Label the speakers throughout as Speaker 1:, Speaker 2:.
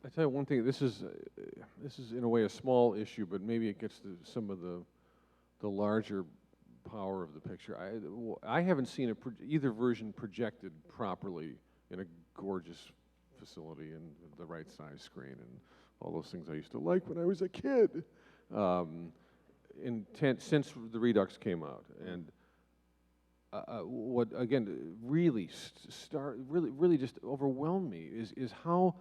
Speaker 1: I tell you one thing. This is in a way a small issue, but maybe it gets to some of the larger power of the picture. I haven't seen either version projected properly in a gorgeous facility and the right size screen and all those things I used to like when I was a kid. Since the Redux came out, and what again really really just overwhelmed me is how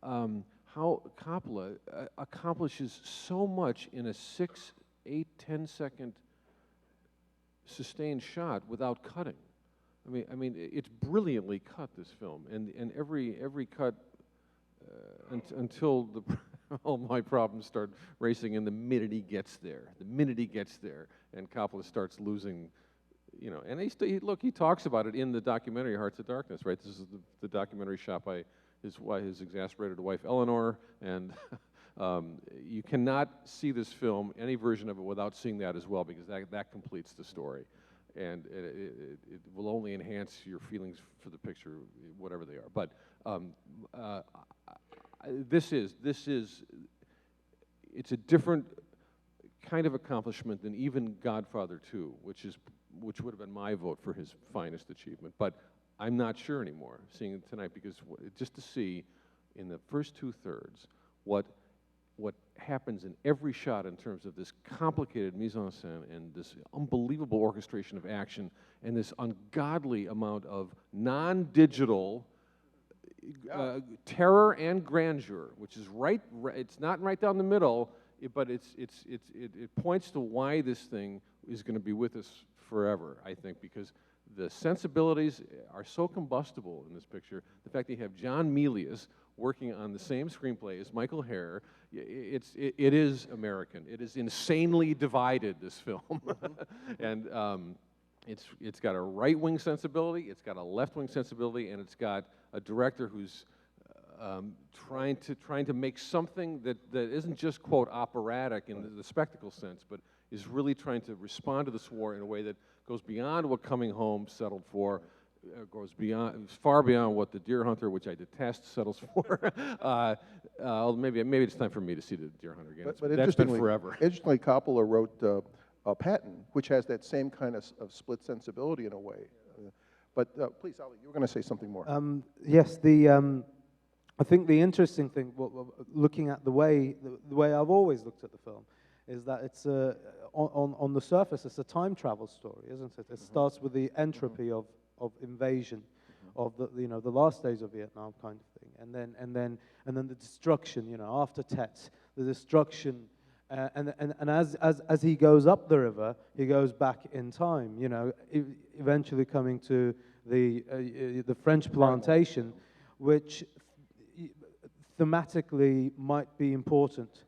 Speaker 1: Coppola accomplishes so much in a 6, 8, 10-second sustained shot without cutting. I mean, it's brilliantly cut, this film, and every cut until all my problems start racing in the minute he gets there. The minute he gets there, and Coppola starts losing, you know. And he talks about it in the documentary Hearts of Darkness, right? This is the documentary shot by his exasperated wife Eleanor, and you cannot see this film, any version of it, without seeing that as well, because that completes the story, and it will only enhance your feelings for the picture, whatever they are. But it's a different kind of accomplishment than even Godfather 2, which would have been my vote for his finest achievement. But I'm not sure anymore, seeing it tonight, because just to see in the first 2/3 what happens in every shot in terms of this complicated mise-en-scène and this unbelievable orchestration of action and this ungodly amount of non-digital terror and grandeur, which is it's not right down the middle, but it points to why this thing is going to be with us forever, I think, because the sensibilities are so combustible in this picture. The fact that you have John Milius working on the same screenplay as Michael Herr, it is American. It is insanely divided, this film. And it's got a right-wing sensibility, it's got a left-wing sensibility, and it's got a director who's trying to make something that isn't just, quote, operatic in the spectacle sense, but is really trying to respond to this war in a way that goes beyond what Coming Home settled for, goes far beyond what The Deer Hunter, which I detest, settles for. Maybe it's time for me to see The Deer Hunter again.
Speaker 2: But
Speaker 1: that's been forever.
Speaker 2: Interestingly, Coppola wrote Patton, which has that same kind of split sensibility in a way. But please, Ali, you were going to say something more.
Speaker 3: Yes, I think the interesting thing, looking at the way I've always looked at the film, is that it's on the surface it's a time travel story, isn't it? It starts with the entropy of invasion, of the last days of Vietnam kind of thing, and then the destruction, after Tet, the destruction, and as he goes up the river, he goes back in time, eventually coming to the French plantation, which thematically might be important.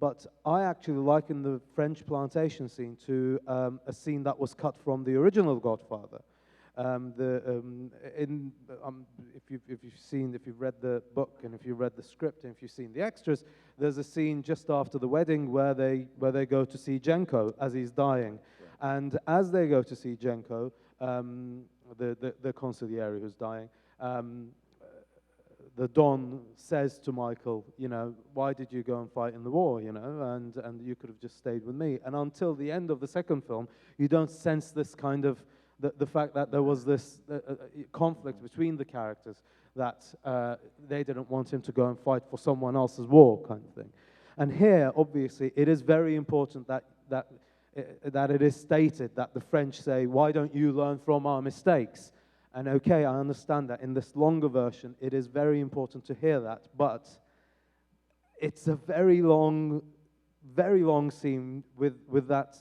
Speaker 3: But I actually liken the French plantation scene to a scene that was cut from the original Godfather. If you've read the book and if you've read the script and if you've seen the extras, there's a scene just after the wedding where they go to see Genko as he's dying, and as they go to see Genko, the consigliere who's dying, the Don says to Michael, why did you go and fight in the war, and you could have just stayed with me. And until the end of the second film, you don't sense this kind of, the fact that there was this conflict between the characters, that they didn't want him to go and fight for someone else's war kind of thing. And here, obviously, it is very important that it is stated that the French say, why don't you learn from our mistakes? And okay, I understand that in this longer version, it is very important to hear that, but it's a very long scene with that,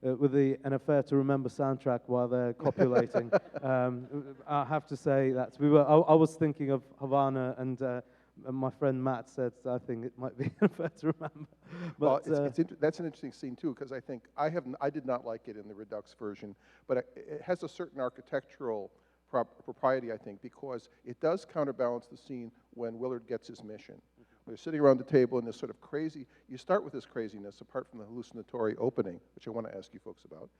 Speaker 3: with the An Affair to Remember soundtrack while they're copulating. I have to say that I was thinking of Havana, and my friend Matt said, I think it might be An Affair to Remember. But,
Speaker 2: well, that's an interesting scene too, because I think I did not like it in the Redux version, but it has a certain architectural propriety, I think, because it does counterbalance the scene when Willard gets his mission. They're sitting around the table in this sort of crazy, you start with this craziness, apart from the hallucinatory opening, which I want to ask you folks about.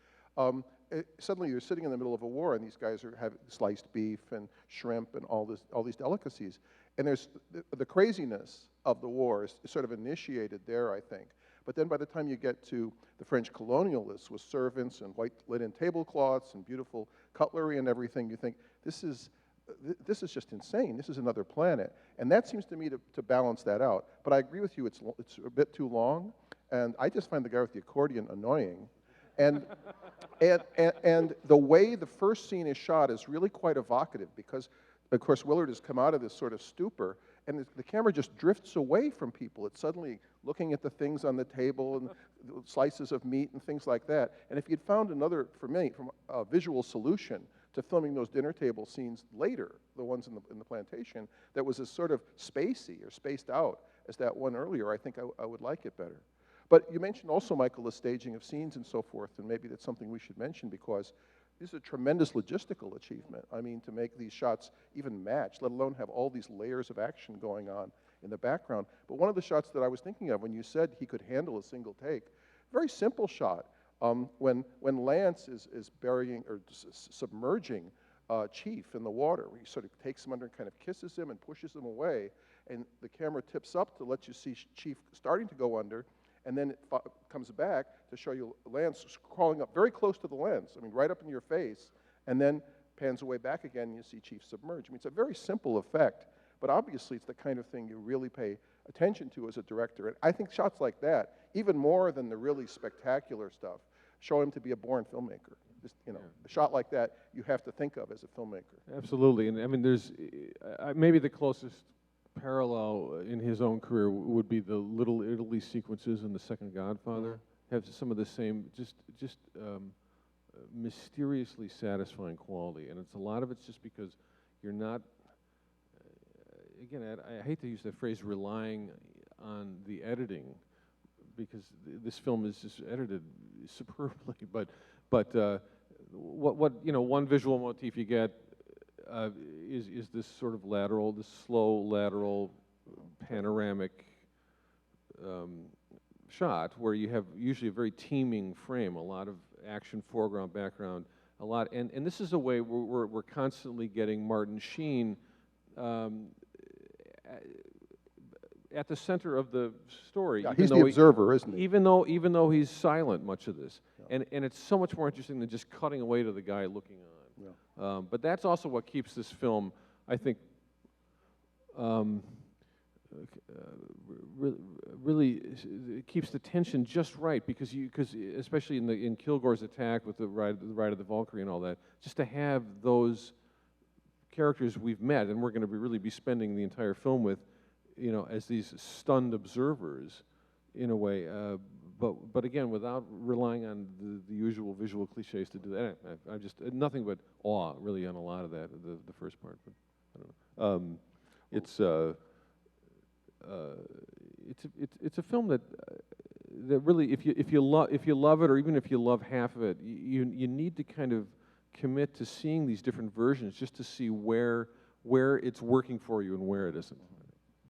Speaker 2: Suddenly you're sitting in the middle of a war, and these guys are having sliced beef and shrimp and all these delicacies. And there's the craziness of the war is sort of initiated there, I think. But then by the time you get to the French colonialists with servants and white linen tablecloths and beautiful cutlery and everything, you think, this is just insane. This is another planet. And that seems to me to balance that out. But I agree with you, it's a bit too long. And I just find the guy with the accordion annoying. And, and the way the first scene is shot is really quite evocative because, of course, Willard has come out of this sort of stupor, and the camera just drifts away from people. It's suddenly looking at the things on the table and slices of meat and things like that. And if you'd found another, for me, from a visual solution to filming those dinner table scenes later, the ones in the plantation, that was as sort of spacey or spaced out as that one earlier, I think I would like it better. But you mentioned also, Michael, the staging of scenes and so forth, and maybe that's something we should mention because this is a tremendous logistical achievement. I mean, to make these shots even match, let alone have all these layers of action going on in the background. But one of the shots that I was thinking of when you said he could handle a single take, very simple shot. When Lance is burying or submerging Chief in the water, he sort of takes him under and kind of kisses him and pushes him away, and the camera tips up to let you see Chief starting to go under, and then it comes back to show you Lance crawling up very close to the lens, I mean, right up in your face, and then pans away back again, and you see Chief submerge. I mean, it's a very simple effect, but obviously it's the kind of thing you really pay attention to as a director. And I think shots like that, even more than the really spectacular stuff, show him to be a born filmmaker. Just, you know, a shot like that you have to think of as a filmmaker.
Speaker 1: Absolutely, and I mean, there's maybe the closest parallel in his own career would be the Little Italy sequences in The Second Godfather. Have some of the same, just mysteriously satisfying quality, and a lot of it's just because you're not. Again, I hate to use that phrase, relying on the editing, because this film is just edited superbly. But what you know, one visual motif you get is this sort of lateral, this slow lateral panoramic shot where you have usually a very teeming frame, a lot of action, foreground, background, a lot, and this is a way we're constantly getting Martin Sheen at the center of the story.
Speaker 2: Yeah, he's the observer, isn't he?
Speaker 1: Even though he's silent much of this, yeah. And it's so much more interesting than just cutting away to the guy looking on. Yeah. But that's also what keeps this film, I think, really keeps the tension just right, because especially in Kilgore's attack with the ride of the Valkyrie and all that, just to have those characters we've met and we're going to really be spending the entire film with, you know, as these stunned observers, in a way, but again, without relying on the usual visual cliches to do that. I'm just nothing but awe, really, on a lot of that, the first part. But I don't know. It's a film that really, if you love it, or even if you love half of it, you need to kind of commit to seeing these different versions just to see where it's working for you and where it isn't.